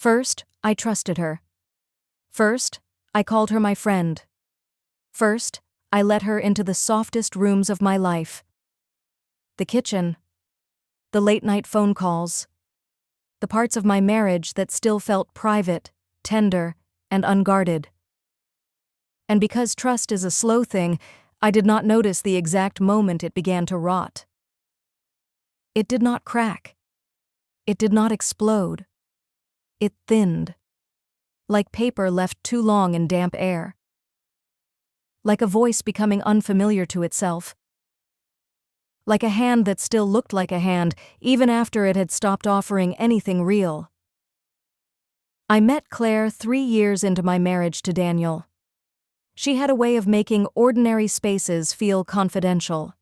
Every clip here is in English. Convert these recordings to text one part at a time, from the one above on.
First, I trusted her. First, I called her my friend. First, I let her into the softest rooms of my life. The kitchen. The late-night phone calls. The parts of my marriage that still felt private, tender, and unguarded. And because trust is a slow thing, I did not notice the exact moment it began to rot. It did not crack. It did not explode. It thinned. Like paper left too long in damp air. Like a voice becoming unfamiliar to itself. Like a hand that still looked like a hand, even after it had stopped offering anything real. I met Claire 3 years into my marriage to Daniel. She had a way of making ordinary spaces feel confidential.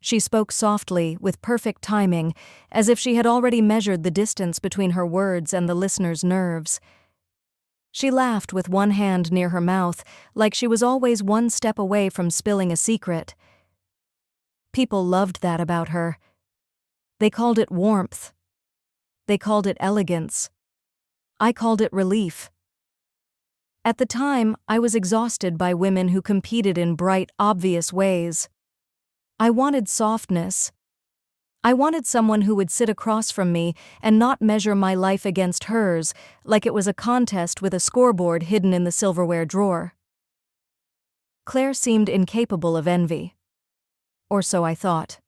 She spoke softly, with perfect timing, as if she had already measured the distance between her words and the listener's nerves. She laughed with one hand near her mouth, like she was always one step away from spilling a secret. People loved that about her. They called it warmth. They called it elegance. I called it relief. At the time, I was exhausted by women who competed in bright, obvious ways. I wanted softness. I wanted someone who would sit across from me and not measure my life against hers, like it was a contest with a scoreboard hidden in the silverware drawer. Claire seemed incapable of envy. Or so I thought.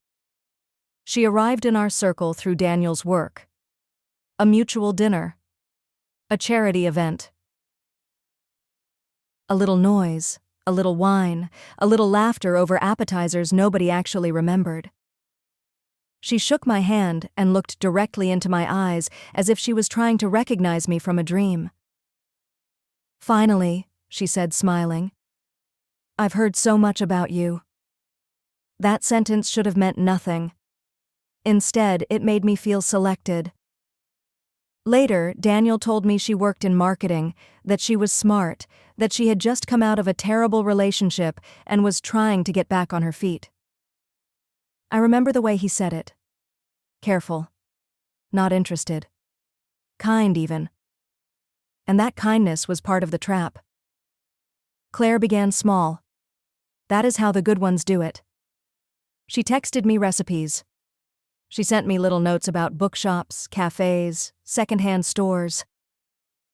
She arrived in our circle through Daniel's work. A mutual dinner. A charity event. A little noise, a little wine, a little laughter over appetizers nobody actually remembered. She shook my hand and looked directly into my eyes as if she was trying to recognize me from a dream. "Finally," she said, smiling. "I've heard so much about you." That sentence should have meant nothing. Instead, it made me feel selected. Later, Daniel told me she worked in marketing, that she was smart, that she had just come out of a terrible relationship and was trying to get back on her feet. I remember the way he said it. Careful. Not interested. Kind, even. And that kindness was part of the trap. Claire began small. That is how the good ones do it. She texted me recipes. She sent me little notes about bookshops, cafes, secondhand stores.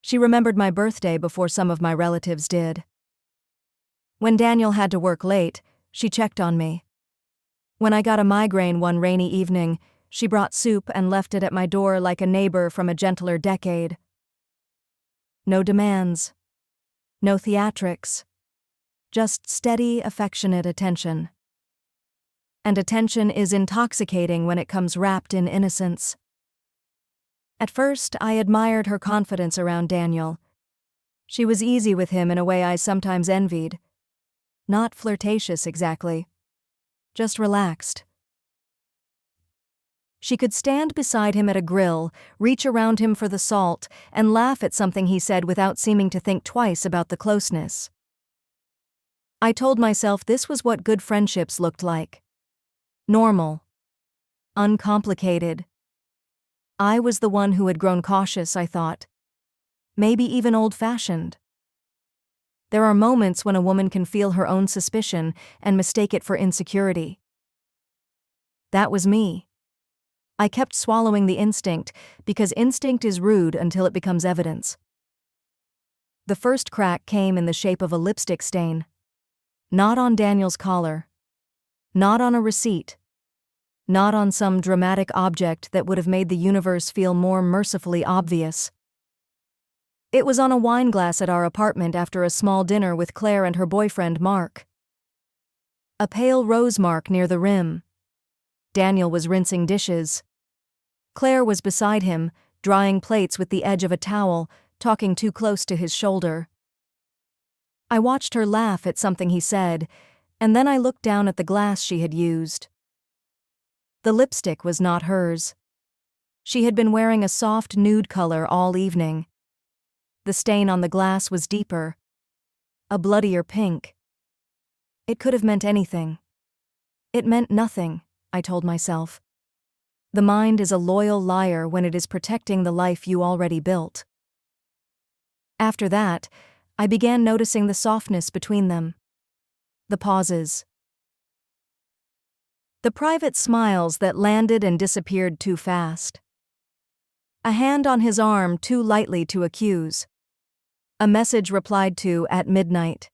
She remembered my birthday before some of my relatives did. When Daniel had to work late, she checked on me. When I got a migraine one rainy evening, she brought soup and left it at my door like a neighbor from a gentler decade. No demands. No theatrics. Just steady, affectionate attention. And attention is intoxicating when it comes wrapped in innocence. At first, I admired her confidence around Daniel. She was easy with him in a way I sometimes envied. Not flirtatious exactly. Just relaxed. She could stand beside him at a grill, reach around him for the salt, and laugh at something he said without seeming to think twice about the closeness. I told myself this was what good friendships looked like. Normal. Uncomplicated. I was the one who had grown cautious, I thought. Maybe even old-fashioned. There are moments when a woman can feel her own suspicion and mistake it for insecurity. That was me. I kept swallowing the instinct, because instinct is rude until it becomes evidence. The first crack came in the shape of a lipstick stain. Not on Daniel's collar. Not on a receipt. Not on some dramatic object that would have made the universe feel more mercifully obvious. It was on a wine glass at our apartment after a small dinner with Claire and her boyfriend Mark. A pale rose mark near the rim. Daniel was rinsing dishes. Claire was beside him, drying plates with the edge of a towel, talking too close to his shoulder. I watched her laugh at something he said, and then I looked down at the glass she had used. The lipstick was not hers. She had been wearing a soft nude color all evening. The stain on the glass was deeper, a bloodier pink. It could have meant anything. It meant nothing, I told myself. The mind is a loyal liar when it is protecting the life you already built. After that, I began noticing the softness between them. The pauses. The private smiles that landed and disappeared too fast. A hand on his arm too lightly to accuse. A message replied to at midnight.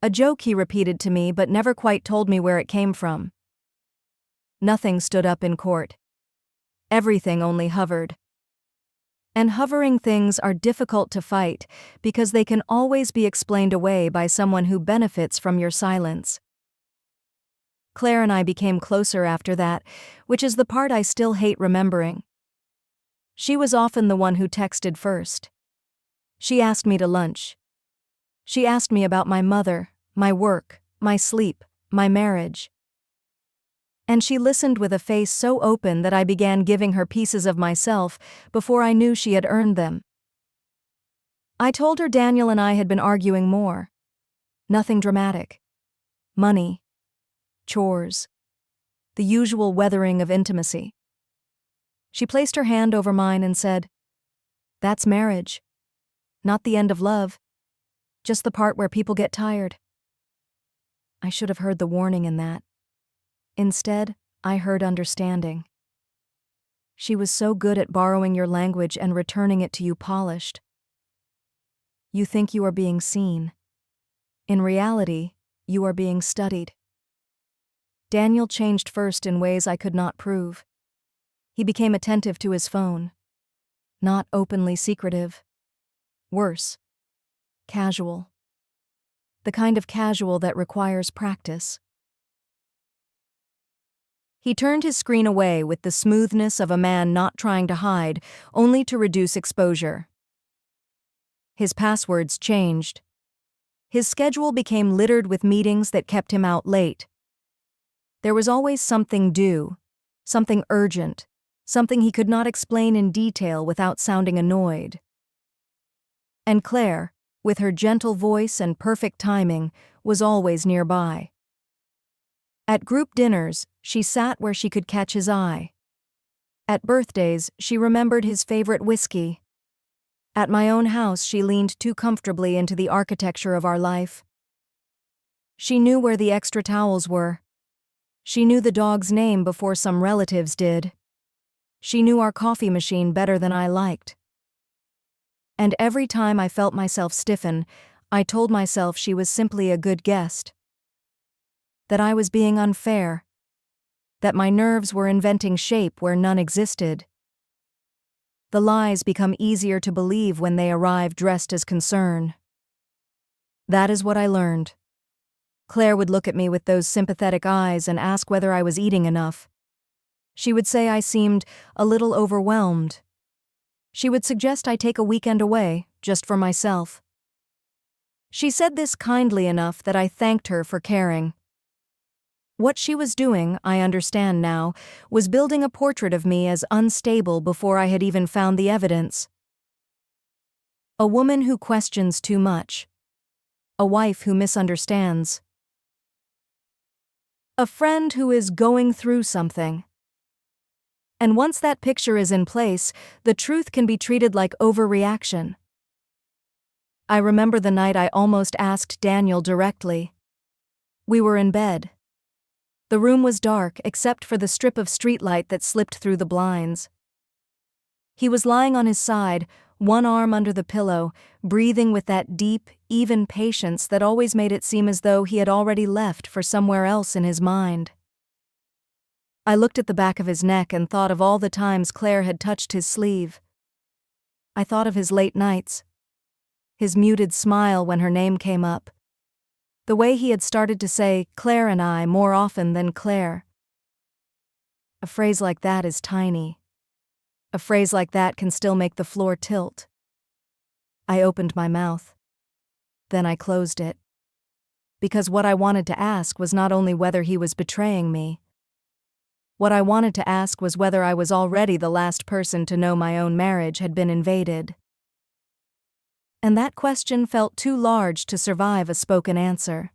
A joke he repeated to me but never quite told me where it came from. Nothing stood up in court. Everything only hovered. And hovering things are difficult to fight because they can always be explained away by someone who benefits from your silence. Claire and I became closer after that, which is the part I still hate remembering. She was often the one who texted first. She asked me to lunch. She asked me about my mother, my work, my sleep, my marriage. And she listened with a face so open that I began giving her pieces of myself before I knew she had earned them. I told her Daniel and I had been arguing more. Nothing dramatic. Money. Chores. The usual weathering of intimacy. She placed her hand over mine and said, "That's marriage. Not the end of love. Just the part where people get tired." I should have heard the warning in that. Instead, I heard understanding. She was so good at borrowing your language and returning it to you polished. You think you are being seen. In reality, you are being studied. Daniel changed first in ways I could not prove. He became attentive to his phone. Not openly secretive. Worse. Casual. The kind of casual that requires practice. He turned his screen away with the smoothness of a man not trying to hide, only to reduce exposure. His passwords changed. His schedule became littered with meetings that kept him out late. There was always something due, something urgent, something he could not explain in detail without sounding annoyed. And Claire, with her gentle voice and perfect timing, was always nearby. At group dinners, she sat where she could catch his eye. At birthdays, she remembered his favorite whiskey. At my own house, she leaned too comfortably into the architecture of our life. She knew where the extra towels were. She knew the dog's name before some relatives did. She knew our coffee machine better than I liked. And every time I felt myself stiffen, I told myself she was simply a good guest. That I was being unfair. That my nerves were inventing shape where none existed. The lies become easier to believe when they arrive dressed as concern. That is what I learned. Claire would look at me with those sympathetic eyes and ask whether I was eating enough. She would say I seemed a little overwhelmed. She would suggest I take a weekend away, just for myself. She said this kindly enough that I thanked her for caring. What she was doing, I understand now, was building a portrait of me as unstable before I had even found the evidence. A woman who questions too much. A wife who misunderstands. A friend who is going through something. And once that picture is in place, the truth can be treated like overreaction. I remember the night I almost asked Daniel directly. We were in bed. The room was dark except for the strip of streetlight that slipped through the blinds. He was lying on his side, one arm under the pillow, breathing with that deep, even patience that always made it seem as though he had already left for somewhere else in his mind. I looked at the back of his neck and thought of all the times Claire had touched his sleeve. I thought of his late nights. His muted smile when her name came up. The way he had started to say Claire and I more often than Claire. A phrase like that is tiny. A phrase like that can still make the floor tilt. I opened my mouth. Then I closed it. Because what I wanted to ask was not only whether he was betraying me. What I wanted to ask was whether I was already the last person to know my own marriage had been invaded. And that question felt too large to survive a spoken answer.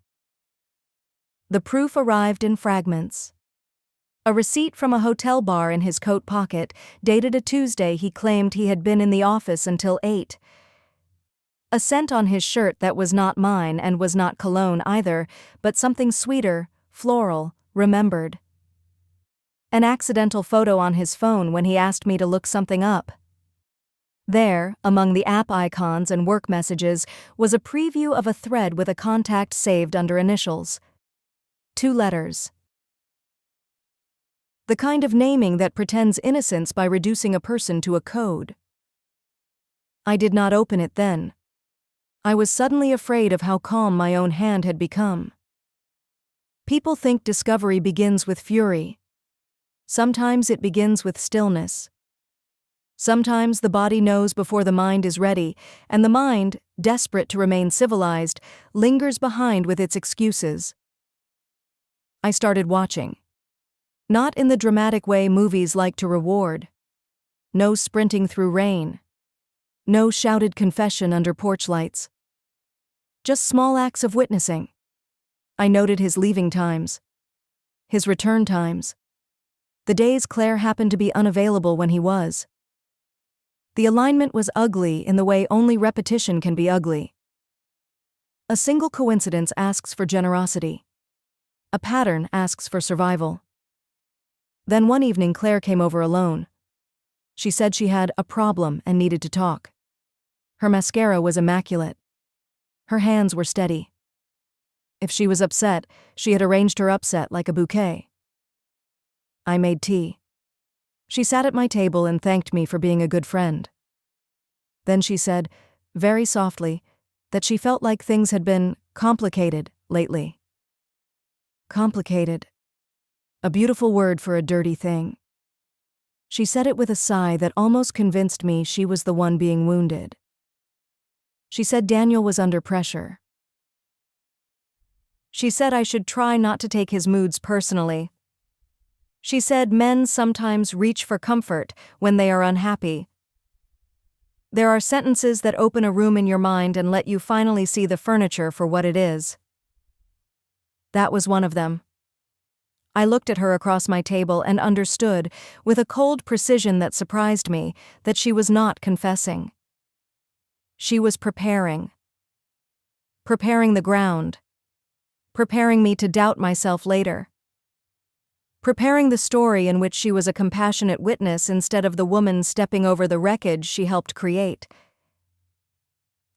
The proof arrived in fragments. A receipt from a hotel bar in his coat pocket, dated a Tuesday he claimed he had been in the office until 8. A scent on his shirt that was not mine and was not cologne either, but something sweeter, floral, remembered. An accidental photo on his phone when he asked me to look something up. There, among the app icons and work messages, was a preview of a thread with a contact saved under initials. 2 letters. The kind of naming that pretends innocence by reducing a person to a code. I did not open it then. I was suddenly afraid of how calm my own hand had become. People think discovery begins with fury. Sometimes it begins with stillness. Sometimes the body knows before the mind is ready, and the mind, desperate to remain civilized, lingers behind with its excuses. I started watching. Not in the dramatic way movies like to reward. No sprinting through rain. No shouted confession under porch lights. Just small acts of witnessing. I noted his leaving times. His return times. The days Claire happened to be unavailable when he was. The alignment was ugly in the way only repetition can be ugly. A single coincidence asks for generosity. A pattern asks for survival. Then one evening Claire came over alone. She said she had a problem and needed to talk. Her mascara was immaculate. Her hands were steady. If she was upset, she had arranged her upset like a bouquet. I made tea. She sat at my table and thanked me for being a good friend. Then she said, very softly, that she felt like things had been complicated lately. Complicated. A beautiful word for a dirty thing. She said it with a sigh that almost convinced me she was the one being wounded. She said Daniel was under pressure. She said I should try not to take his moods personally. She said men sometimes reach for comfort when they are unhappy. There are sentences that open a room in your mind and let you finally see the furniture for what it is. That was one of them. I looked at her across my table and understood, with a cold precision that surprised me, that she was not confessing. She was preparing. Preparing the ground. Preparing me to doubt myself later. Preparing the story in which she was a compassionate witness instead of the woman stepping over the wreckage she helped create.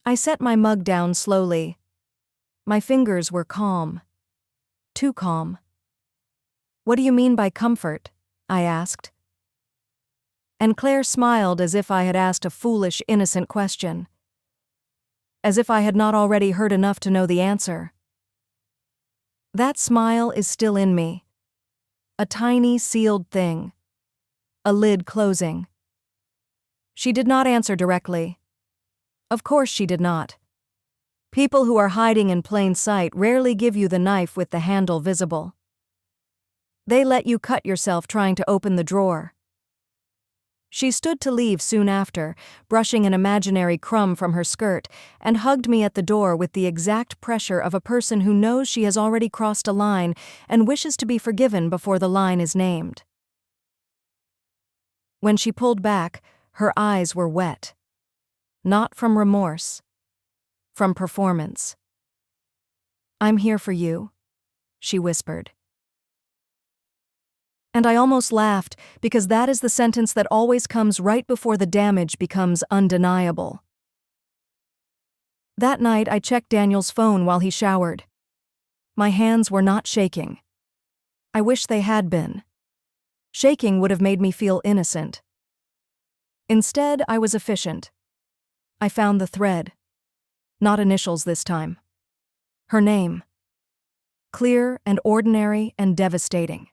I set my mug down slowly. My fingers were calm. Too calm. What do you mean by comfort? I asked. And Claire smiled as if I had asked a foolish, innocent question. As if I had not already heard enough to know the answer. That smile is still in me. A tiny, sealed thing. A lid closing. She did not answer directly. Of course she did not. People who are hiding in plain sight rarely give you the knife with the handle visible. They let you cut yourself trying to open the drawer. She stood to leave soon after, brushing an imaginary crumb from her skirt, and hugged me at the door with the exact pressure of a person who knows she has already crossed a line and wishes to be forgiven before the line is named. When she pulled back, her eyes were wet. Not from remorse. From performance. "I'm here for you," she whispered. And I almost laughed, because that is the sentence that always comes right before the damage becomes undeniable. That night I checked Daniel's phone while he showered. My hands were not shaking. I wish they had been. Shaking would have made me feel innocent. Instead, I was efficient. I found the thread. Not initials this time. Her name. Clear and ordinary and devastating.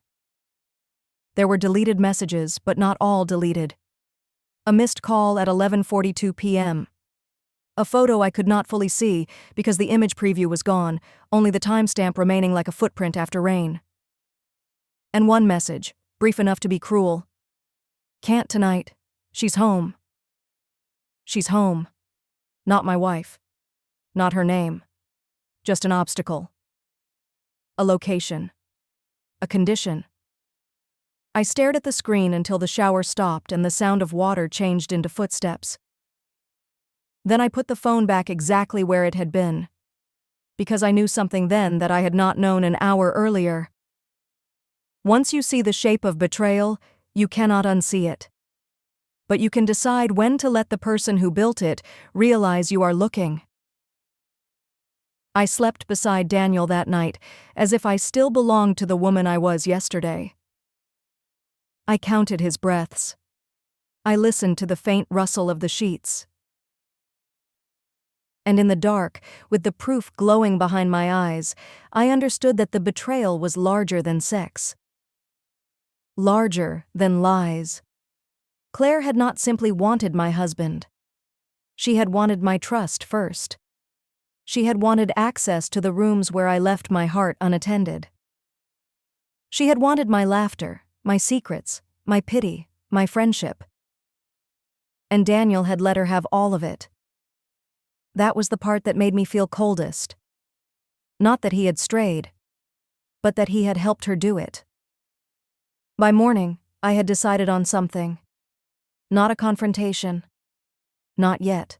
There were deleted messages, but not all deleted. A missed call at 11:42 p.m. A photo I could not fully see because the image preview was gone, only the timestamp remaining like a footprint after rain. And one message, brief enough to be cruel. "Can't tonight. She's home." She's home. Not my wife. Not her name. Just an obstacle. A location. A condition. I stared at the screen until the shower stopped and the sound of water changed into footsteps. Then I put the phone back exactly where it had been. Because I knew something then that I had not known an hour earlier. Once you see the shape of betrayal, you cannot unsee it. But you can decide when to let the person who built it realize you are looking. I slept beside Daniel that night, as if I still belonged to the woman I was yesterday. I counted his breaths. I listened to the faint rustle of the sheets. And in the dark, with the proof glowing behind my eyes, I understood that the betrayal was larger than sex. Larger than lies. Claire had not simply wanted my husband. She had wanted my trust first. She had wanted access to the rooms where I left my heart unattended. She had wanted my laughter, my secrets, my pity, my friendship. And Daniel had let her have all of it. That was the part that made me feel coldest. Not that he had strayed, but that he had helped her do it. By morning, I had decided on something. Not a confrontation. Not yet.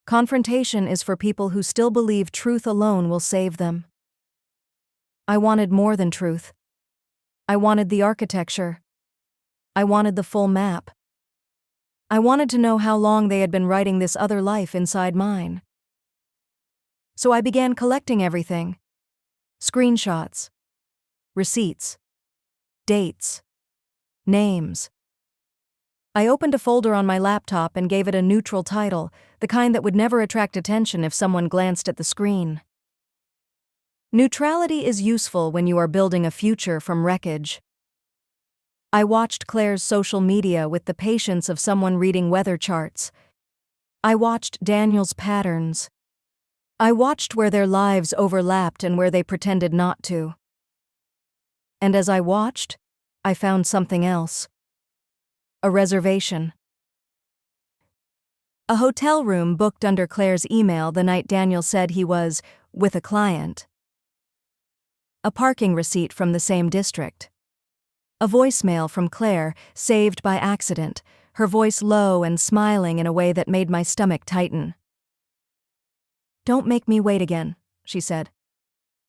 Confrontation is for people who still believe truth alone will save them. I wanted more than truth. I wanted the architecture. I wanted the full map. I wanted to know how long they had been writing this other life inside mine. So I began collecting everything. Screenshots. Receipts. Dates. Names. I opened a folder on my laptop and gave it a neutral title, the kind that would never attract attention if someone glanced at the screen. Neutrality is useful when you are building a future from wreckage. I watched Claire's social media with the patience of someone reading weather charts. I watched Daniel's patterns. I watched where their lives overlapped and where they pretended not to. And as I watched, I found something else. A reservation. A hotel room booked under Claire's email the night Daniel said he was with a client. A parking receipt from the same district. A voicemail from Claire, saved by accident, her voice low and smiling in a way that made my stomach tighten. "Don't make me wait again," she said.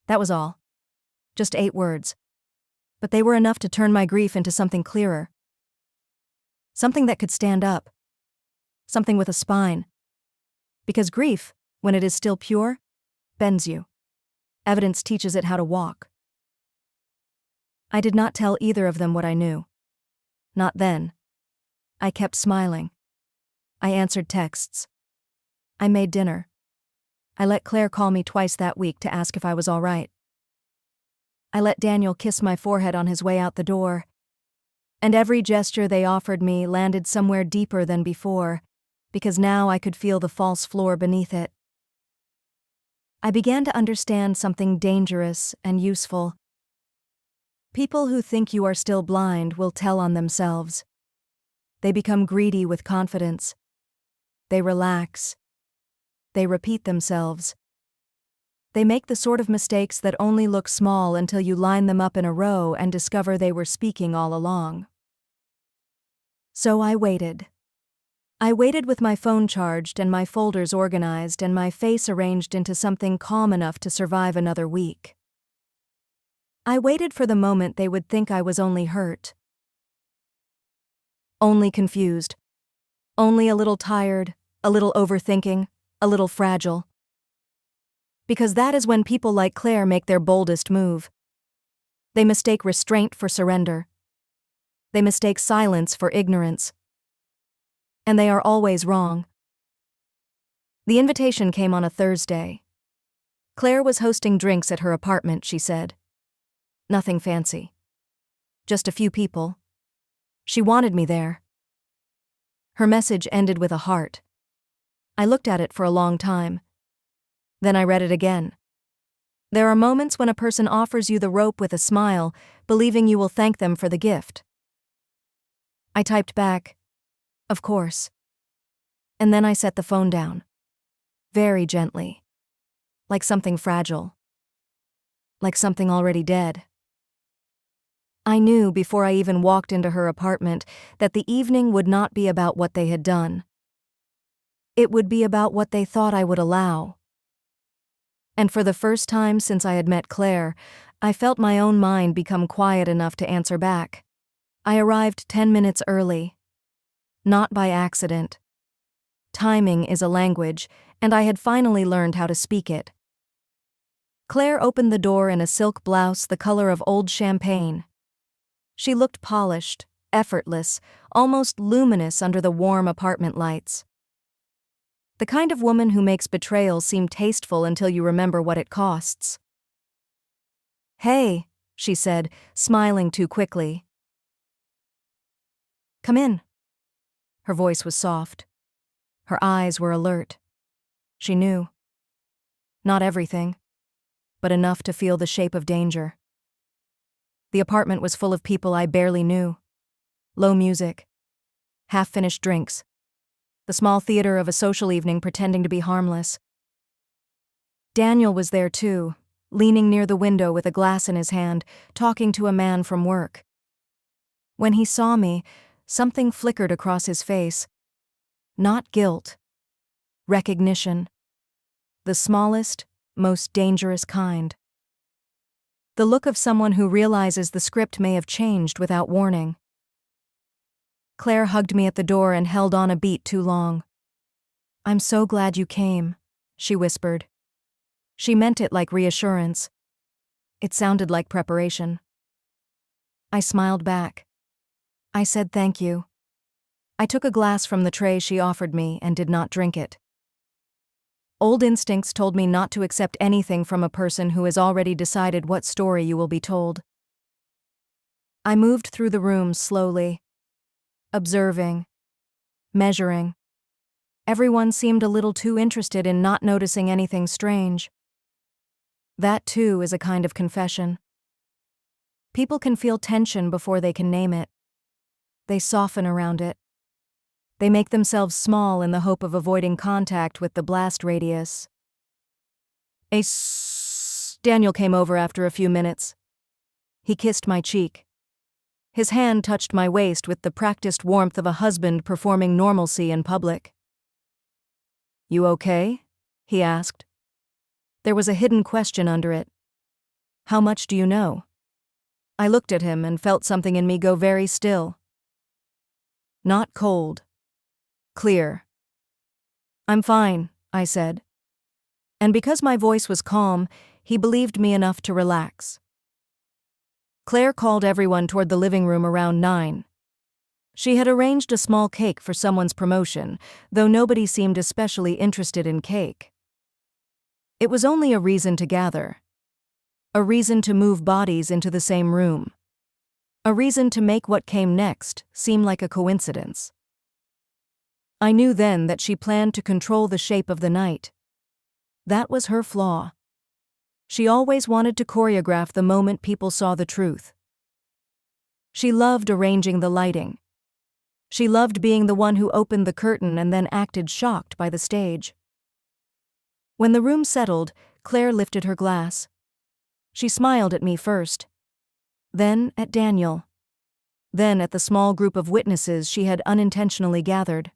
That was all. Just 8 words. But they were enough to turn my grief into something clearer. Something that could stand up. Something with a spine. Because grief, when it is still pure, bends you. Evidence teaches it how to walk. I did not tell either of them what I knew. Not then. I kept smiling. I answered texts. I made dinner. I let Claire call me twice that week to ask if I was all right. I let Daniel kiss my forehead on his way out the door. And every gesture they offered me landed somewhere deeper than before, because now I could feel the false floor beneath it. I began to understand something dangerous and useful. People who think you are still blind will tell on themselves. They become greedy with confidence. They relax. They repeat themselves. They make the sort of mistakes that only look small until you line them up in a row and discover they were speaking all along. So I waited. I waited with my phone charged and my folders organized and my face arranged into something calm enough to survive another week. I waited for the moment they would think I was only hurt. Only confused. Only a little tired, a little overthinking, a little fragile. Because that is when people like Claire make their boldest move. They mistake restraint for surrender. They mistake silence for ignorance. And they are always wrong. The invitation came on a Thursday. Claire was hosting drinks at her apartment, she said. Nothing fancy. Just a few people. She wanted me there. Her message ended with a heart. I looked at it for a long time. Then I read it again. There are moments when a person offers you the rope with a smile, believing you will thank them for the gift. I typed back, "Of course." And then I set the phone down. Very gently. Like something fragile. Like something already dead. I knew before I even walked into her apartment that the evening would not be about what they had done. It would be about what they thought I would allow. And for the first time since I had met Claire, I felt my own mind become quiet enough to answer back. I arrived 10 minutes early. Not by accident. Timing is a language, and I had finally learned how to speak it. Claire opened the door in a silk blouse the color of old champagne. She looked polished, effortless, almost luminous under the warm apartment lights. The kind of woman who makes betrayal seem tasteful until you remember what it costs. "Hey," she said, smiling too quickly. "Come in." Her voice was soft. Her eyes were alert. She knew. Not everything, but enough to feel the shape of danger. The apartment was full of people I barely knew. Low music. Half-finished drinks. The small theater of a social evening pretending to be harmless. Daniel was there too, leaning near the window with a glass in his hand, talking to a man from work. When he saw me, something flickered across his face. Not guilt. Recognition. The smallest, most dangerous kind. The look of someone who realizes the script may have changed without warning. Claire hugged me at the door and held on a beat too long. "I'm so glad you came," she whispered. She meant it like reassurance. It sounded like preparation. I smiled back. I said thank you. I took a glass from the tray she offered me and did not drink it. Old instincts told me not to accept anything from a person who has already decided what story you will be told. I moved through the rooms slowly, observing, measuring. Everyone seemed a little too interested in not noticing anything strange. That, too, is a kind of confession. People can feel tension before they can name it. They soften around it. They make themselves small in the hope of avoiding contact with the blast radius. Daniel came over after a few minutes. He kissed my cheek. His hand touched my waist with the practiced warmth of a husband performing normalcy in public. "You okay?" he asked. There was a hidden question under it. "How much do you know?" I looked at him and felt something in me go very still. Not cold. Clear. "I'm fine," I said. And because my voice was calm, he believed me enough to relax. Claire called everyone toward the living room around 9. She had arranged a small cake for someone's promotion, though nobody seemed especially interested in cake. It was only a reason to gather. A reason to move bodies into the same room. A reason to make what came next seem like a coincidence. I knew then that she planned to control the shape of the night. That was her flaw. She always wanted to choreograph the moment people saw the truth. She loved arranging the lighting. She loved being the one who opened the curtain and then acted shocked by the stage. When the room settled, Claire lifted her glass. She smiled at me first, then at Daniel, then at the small group of witnesses she had unintentionally gathered.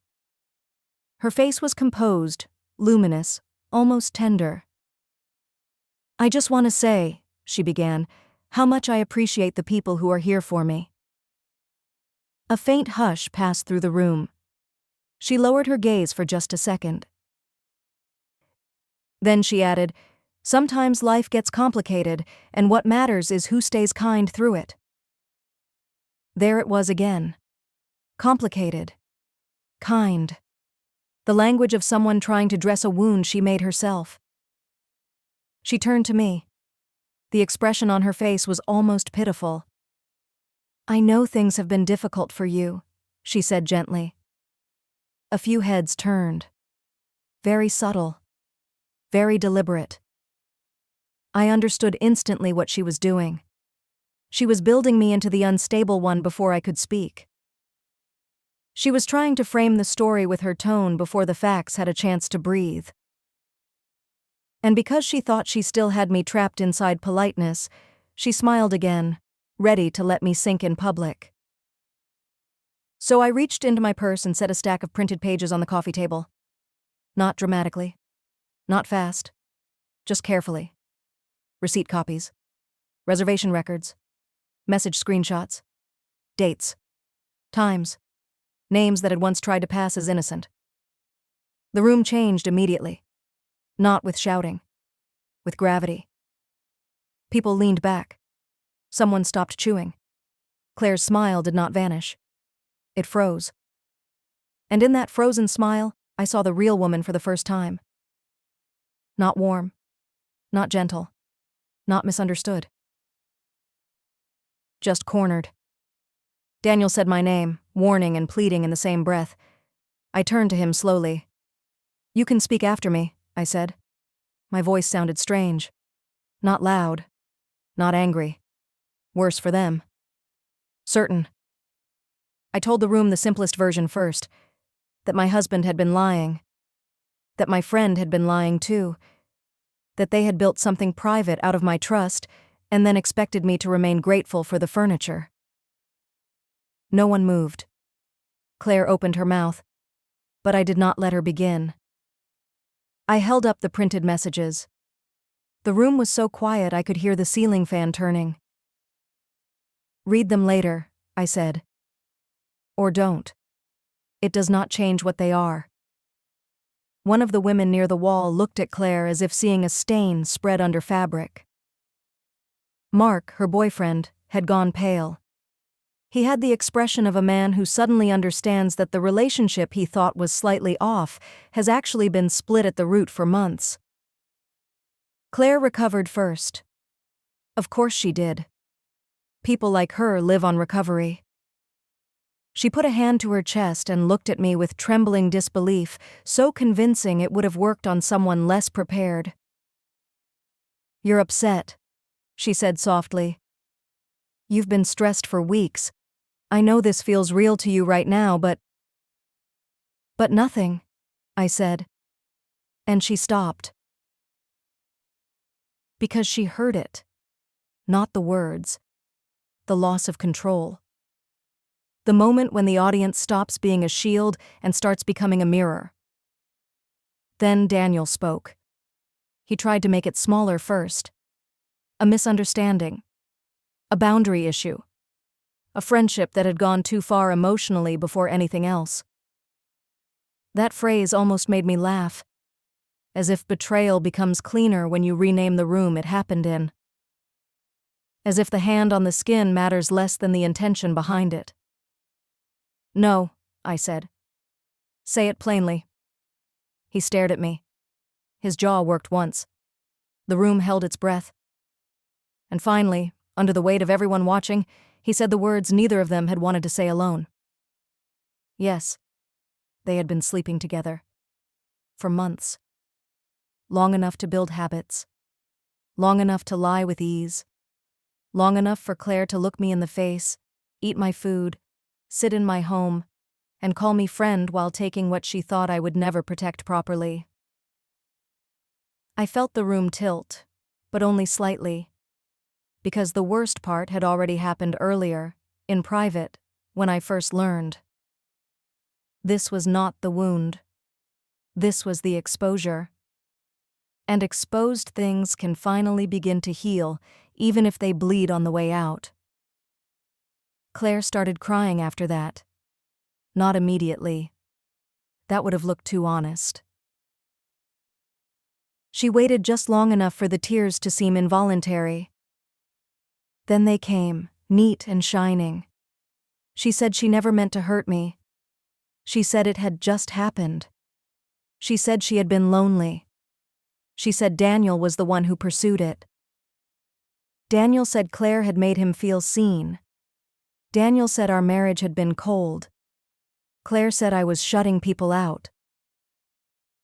Her face was composed, luminous, almost tender. "I just want to say," she began, "how much I appreciate the people who are here for me." A faint hush passed through the room. She lowered her gaze for just a second. Then she added, "Sometimes life gets complicated, and what matters is who stays kind through it." There it was again. Complicated. Kind. The language of someone trying to dress a wound she made herself. She turned to me. The expression on her face was almost pitiful. "I know things have been difficult for you," she said gently. A few heads turned. Very subtle. Very deliberate. I understood instantly what she was doing. She was building me into the unstable one before I could speak. She was trying to frame the story with her tone before the facts had a chance to breathe. And because she thought she still had me trapped inside politeness, she smiled again, ready to let me sink in public. So I reached into my purse and set a stack of printed pages on the coffee table. Not dramatically. Not fast. Just carefully. Receipt copies. Reservation records. Message screenshots. Dates. Times. Names that had once tried to pass as innocent. The room changed immediately. Not with shouting. With gravity. People leaned back. Someone stopped chewing. Claire's smile did not vanish. It froze. And in that frozen smile, I saw the real woman for the first time. Not warm. Not gentle. Not misunderstood. Just cornered. Daniel said my name, warning and pleading in the same breath. I turned to him slowly. "You can speak after me," I said. My voice sounded strange. Not loud. Not angry. Worse for them. Certain. I told the room the simplest version first. That my husband had been lying. That my friend had been lying too. That they had built something private out of my trust and then expected me to remain grateful for the furniture. No one moved. Claire opened her mouth, but I did not let her begin. I held up the printed messages. The room was so quiet I could hear the ceiling fan turning. "Read them later," I said. "Or don't. It does not change what they are." One of the women near the wall looked at Claire as if seeing a stain spread under fabric. Mark, her boyfriend, had gone pale. He had the expression of a man who suddenly understands that the relationship he thought was slightly off has actually been split at the root for months. Claire recovered first. Of course she did. People like her live on recovery. She put a hand to her chest and looked at me with trembling disbelief, so convincing it would have worked on someone less prepared. "You're upset," she said softly. "You've been stressed for weeks. I know this feels real to you right now, but nothing," I said. And she stopped. Because she heard it. Not the words. The loss of control. The moment when the audience stops being a shield and starts becoming a mirror. Then Daniel spoke. He tried to make it smaller first. A misunderstanding. A boundary issue. A friendship that had gone too far emotionally before anything else. That phrase almost made me laugh. As if betrayal becomes cleaner when you rename the room it happened in. As if the hand on the skin matters less than the intention behind it. "No," I said. "Say it plainly." He stared at me. His jaw worked once. The room held its breath. And finally, under the weight of everyone watching, he said the words neither of them had wanted to say alone. Yes, they had been sleeping together. For months. Long enough to build habits. Long enough to lie with ease. Long enough for Claire to look me in the face, eat my food, sit in my home, and call me friend while taking what she thought I would never protect properly. I felt the room tilt, but only slightly. Because the worst part had already happened earlier, in private, when I first learned. This was not the wound. This was the exposure. And exposed things can finally begin to heal, even if they bleed on the way out. Claire started crying after that. Not immediately. That would have looked too honest. She waited just long enough for the tears to seem involuntary. Then they came, neat and shining. She said she never meant to hurt me. She said it had just happened. She said she had been lonely. She said Daniel was the one who pursued it. Daniel said Claire had made him feel seen. Daniel said our marriage had been cold. Claire said I was shutting people out.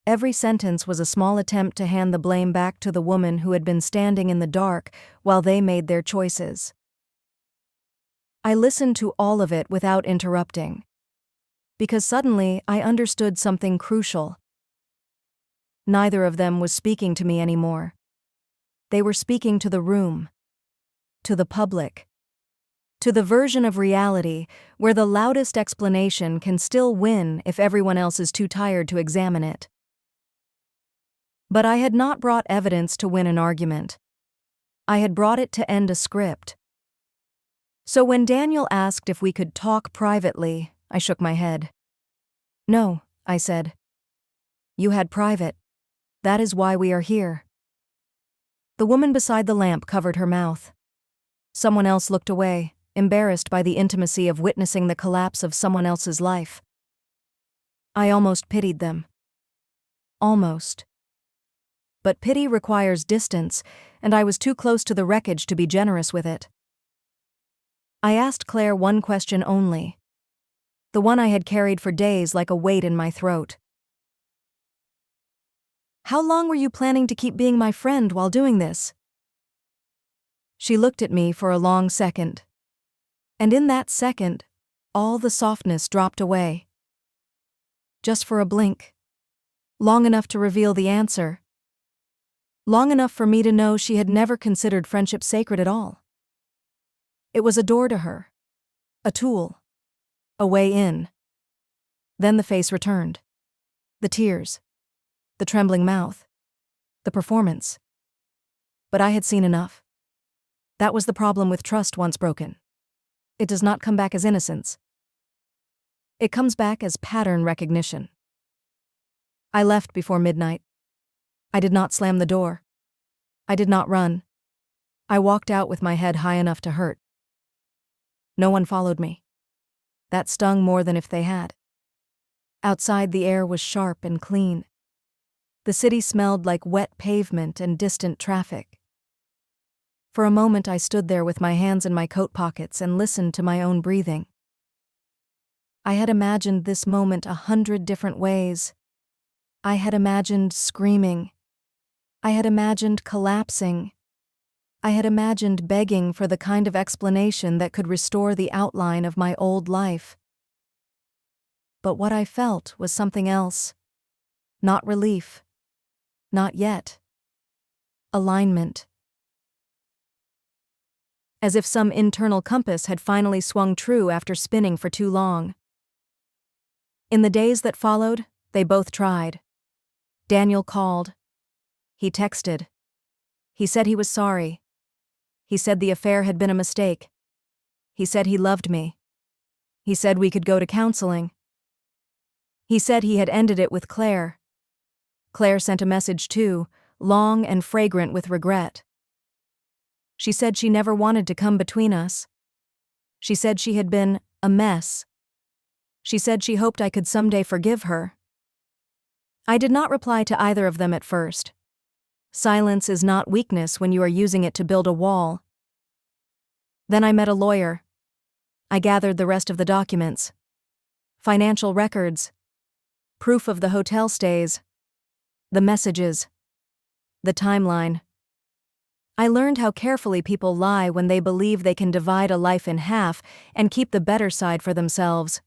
Every sentence was a small attempt to hand the blame back to the woman who had been standing in the dark while they made their choices. I listened to all of it without interrupting. Because suddenly I understood something crucial. Neither of them was speaking to me anymore. They were speaking to the room. To the public. To the version of reality where the loudest explanation can still win if everyone else is too tired to examine it. But I had not brought evidence to win an argument. I had brought it to end a script. So when Daniel asked if we could talk privately, I shook my head. "No," I said. "You had private. That is why we are here." The woman beside the lamp covered her mouth. Someone else looked away, embarrassed by the intimacy of witnessing the collapse of someone else's life. I almost pitied them. Almost. But pity requires distance, and I was too close to the wreckage to be generous with it. I asked Claire one question only, the one I had carried for days like a weight in my throat. "How long were you planning to keep being my friend while doing this?" She looked at me for a long second. And in that second, all the softness dropped away. Just for a blink. Long enough to reveal the answer. Long enough for me to know she had never considered friendship sacred at all. It was a door to her. A tool. A way in. Then the face returned. The tears. The trembling mouth. The performance. But I had seen enough. That was the problem with trust once broken. It does not come back as innocence. It comes back as pattern recognition. I left before midnight. I did not slam the door. I did not run. I walked out with my head high enough to hurt. No one followed me. That stung more than if they had. Outside, the air was sharp and clean. The city smelled like wet pavement and distant traffic. For a moment I stood there with my hands in my coat pockets and listened to my own breathing. I had imagined this moment 100 different ways. I had imagined screaming. I had imagined collapsing. I had imagined begging for the kind of explanation that could restore the outline of my old life. But what I felt was something else. Not relief. Not yet. Alignment. As if some internal compass had finally swung true after spinning for too long. In the days that followed, they both tried. Daniel called. He texted. He said he was sorry. He said the affair had been a mistake. He said he loved me. He said we could go to counseling. He said he had ended it with Claire. Claire sent a message too, long and fragrant with regret. She said she never wanted to come between us. She said she had been a mess. She said she hoped I could someday forgive her. I did not reply to either of them at first. Silence is not weakness when you are using it to build a wall. Then I met a lawyer. I gathered the rest of the documents. Financial records. Proof of the hotel stays. The messages. The timeline. I learned how carefully people lie when they believe they can divide a life in half and keep the better side for themselves.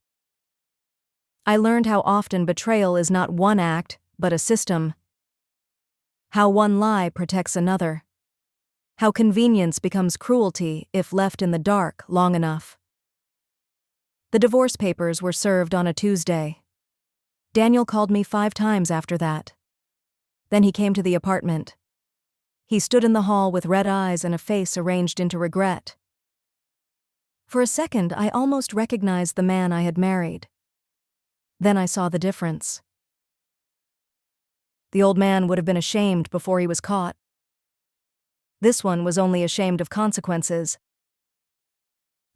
I learned how often betrayal is not one act, but a system. How one lie protects another. How convenience becomes cruelty if left in the dark long enough. The divorce papers were served on a Tuesday. Daniel called me 5 times after that. Then he came to the apartment. He stood in the hall with red eyes and a face arranged into regret. For a second, I almost recognized the man I had married. Then I saw the difference. The old man would have been ashamed before he was caught. This one was only ashamed of consequences.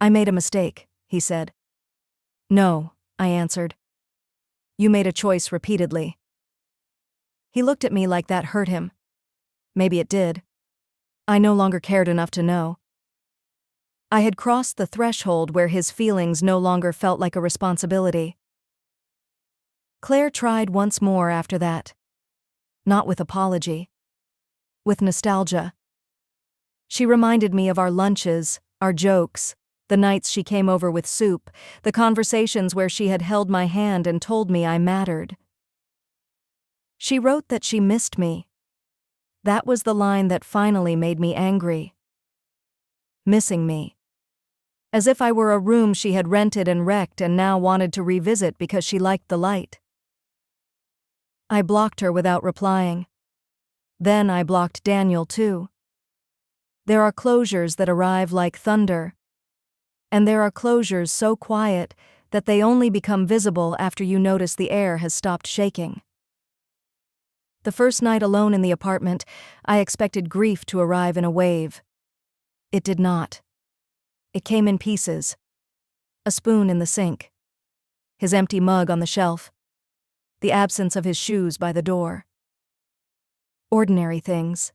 "I made a mistake," he said. "No," I answered. "You made a choice repeatedly." He looked at me like that hurt him. Maybe it did. I no longer cared enough to know. I had crossed the threshold where his feelings no longer felt like a responsibility. Claire tried once more after that. Not with apology. With nostalgia. She reminded me of our lunches, our jokes, the nights she came over with soup, the conversations where she had held my hand and told me I mattered. She wrote that she missed me. That was the line that finally made me angry. Missing me. As if I were a room she had rented and wrecked and now wanted to revisit because she liked the light. I blocked her without replying. Then I blocked Daniel too. There are closures that arrive like thunder. And there are closures so quiet that they only become visible after you notice the air has stopped shaking. The first night alone in the apartment, I expected grief to arrive in a wave. It did not. It came in pieces. A spoon in the sink. His empty mug on the shelf. The absence of his shoes by the door. Ordinary things.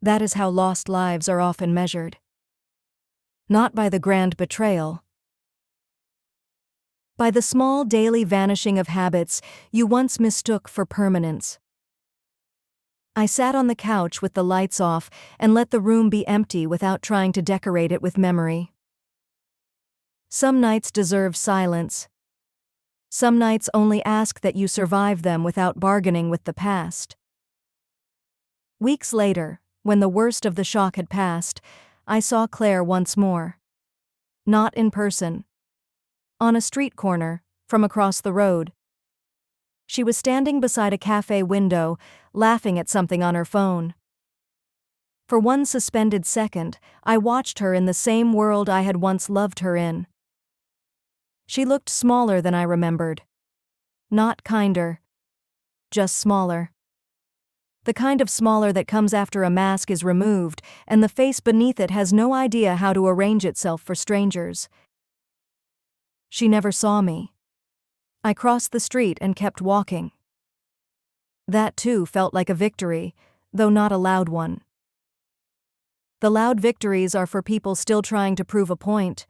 That is how lost lives are often measured. Not by the grand betrayal. By the small daily vanishing of habits you once mistook for permanence. I sat on the couch with the lights off and let the room be empty without trying to decorate it with memory. Some nights deserve silence. Some nights only ask that you survive them without bargaining with the past. Weeks later, when the worst of the shock had passed, I saw Claire once more. Not in person. On a street corner, from across the road. She was standing beside a cafe window, laughing at something on her phone. For one suspended second, I watched her in the same world I had once loved her in. She looked smaller than I remembered. Not kinder. Just smaller. The kind of smaller that comes after a mask is removed and the face beneath it has no idea how to arrange itself for strangers. She never saw me. I crossed the street and kept walking. That too felt like a victory, though not a loud one. The loud victories are for people still trying to prove a point.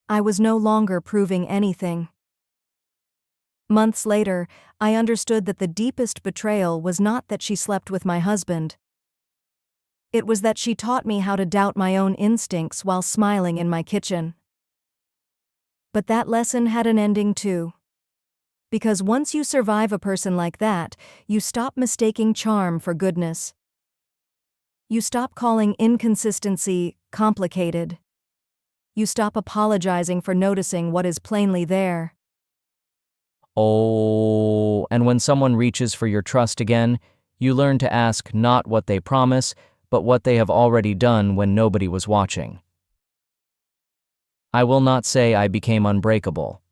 I was no longer proving anything. Months later, I understood that the deepest betrayal was not that she slept with my husband. It was that she taught me how to doubt my own instincts while smiling in my kitchen. But that lesson had an ending too. Because once you survive a person like that, you stop mistaking charm for goodness. You stop calling inconsistency complicated. You stop apologizing for noticing what is plainly there. Oh, and when someone reaches for your trust again, you learn to ask not what they promise, but what they have already done when nobody was watching. I will not say I became unbreakable.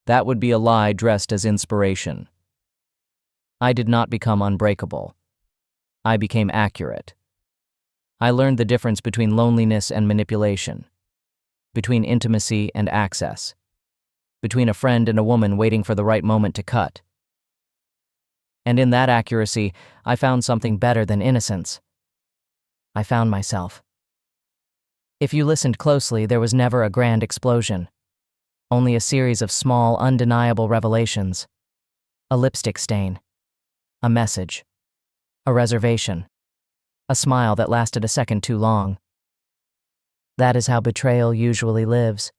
That would be a lie dressed as inspiration. I did not become unbreakable. I became accurate. I learned the difference between loneliness and manipulation, between intimacy and access, between a friend and a woman waiting for the right moment to cut. And in that accuracy, I found something better than innocence. I found myself. If you listened closely, there was never a grand explosion. Only a series of small, undeniable revelations. A lipstick stain. A message. A reservation. A smile that lasted a second too long. That is how betrayal usually lives.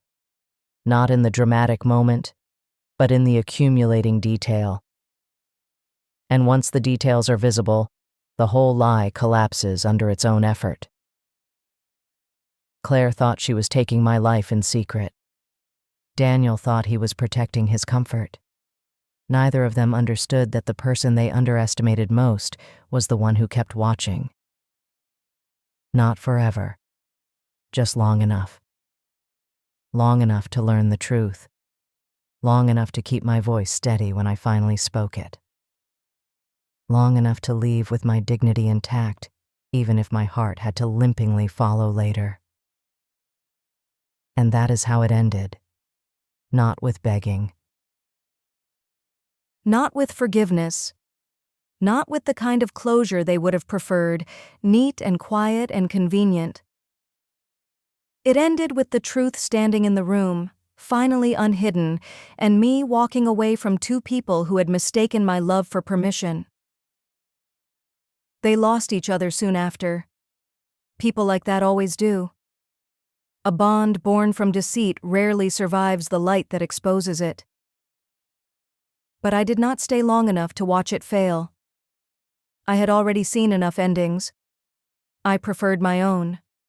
Not in the dramatic moment, but in the accumulating detail. And once the details are visible, the whole lie collapses under its own effort. Claire thought she was taking my life in secret. Daniel thought he was protecting his comfort. Neither of them understood that the person they underestimated most was the one who kept watching. Not forever. Just long enough. Long enough to learn the truth. Long enough to keep my voice steady when I finally spoke it. Long enough to leave with my dignity intact, even if my heart had to limpingly follow later. And that is how it ended. Not with begging. Not with forgiveness. Not with the kind of closure they would have preferred, neat and quiet and convenient. It ended with the truth standing in the room, finally unhidden, and me walking away from two people who had mistaken my love for permission. They lost each other soon after. People like that always do. A bond born from deceit rarely survives the light that exposes it. But I did not stay long enough to watch it fail. I had already seen enough endings. I preferred my own.